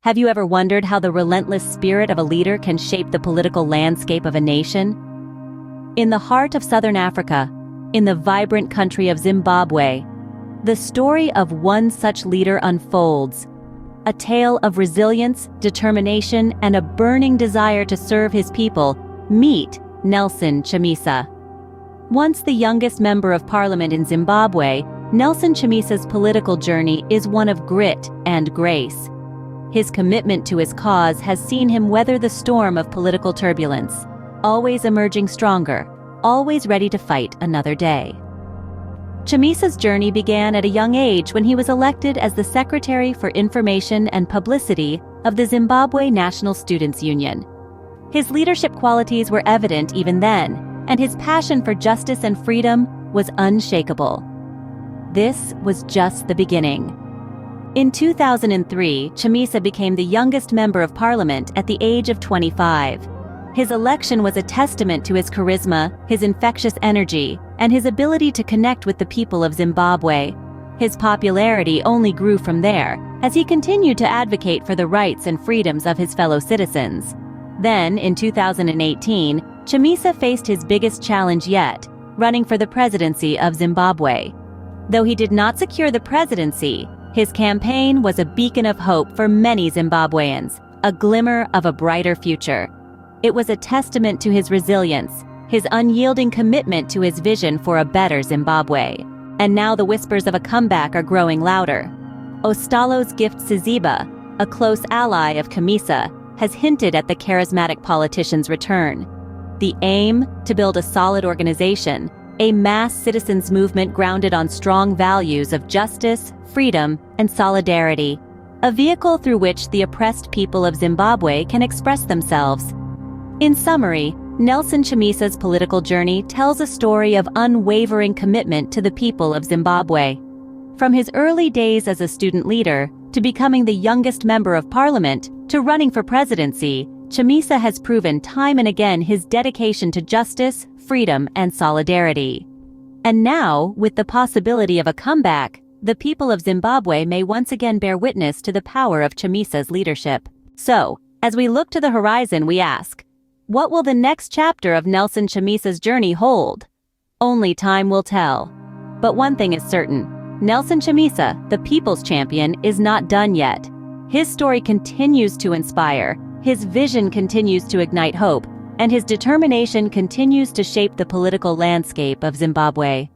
Have you ever wondered how the relentless spirit of a leader can shape the political landscape of a nation? In the heart of Southern Africa, in the vibrant country of Zimbabwe, the story of one such leader unfolds. A tale of resilience, determination, and a burning desire to serve his people. Meet Nelson Chamisa. Once the youngest member of parliament in Zimbabwe, Nelson Chamisa's political journey is one of grit and grace. His commitment to his cause has seen him weather the storm of political turbulence, always emerging stronger, always ready to fight another day. Chamisa's journey began at a young age when he was elected as the Secretary for Information and Publicity of the Zimbabwe National Students' Union. His leadership qualities were evident even then, and his passion for justice and freedom was unshakable. This was just the beginning. In 2003, Chamisa became the youngest member of parliament at the age of 25. His election was a testament to his charisma, his infectious energy, and his ability to connect with the people of Zimbabwe. His popularity only grew from there, as he continued to advocate for the rights and freedoms of his fellow citizens. Then, in 2018, Chamisa faced his biggest challenge yet, running for the presidency of Zimbabwe. Though he did not secure the presidency, his campaign was a beacon of hope for many Zimbabweans, a glimmer of a brighter future. It was a testament to his resilience, his unyielding commitment to his vision for a better Zimbabwe. And now the whispers of a comeback are growing louder. Ostalo's gift Siziba, a close ally of Chamisa, has hinted at the charismatic politician's return. The aim? To build a solid organization, a mass citizens' movement grounded on strong values of justice, freedom, and solidarity. A vehicle through which the oppressed people of Zimbabwe can express themselves. In summary, Nelson Chamisa's political journey tells a story of unwavering commitment to the people of Zimbabwe. From his early days as a student leader, to becoming the youngest member of parliament, to running for presidency, Chamisa has proven time and again his dedication to justice, freedom, and solidarity. And now, with the possibility of a comeback, the people of Zimbabwe may once again bear witness to the power of Chamisa's leadership. So, as we look to the horizon, we ask, what will the next chapter of Nelson Chamisa's journey hold? Only time will tell. But one thing is certain, Nelson Chamisa, the people's champion, is not done yet. His story continues to inspire, his vision continues to ignite hope, and his determination continues to shape the political landscape of Zimbabwe.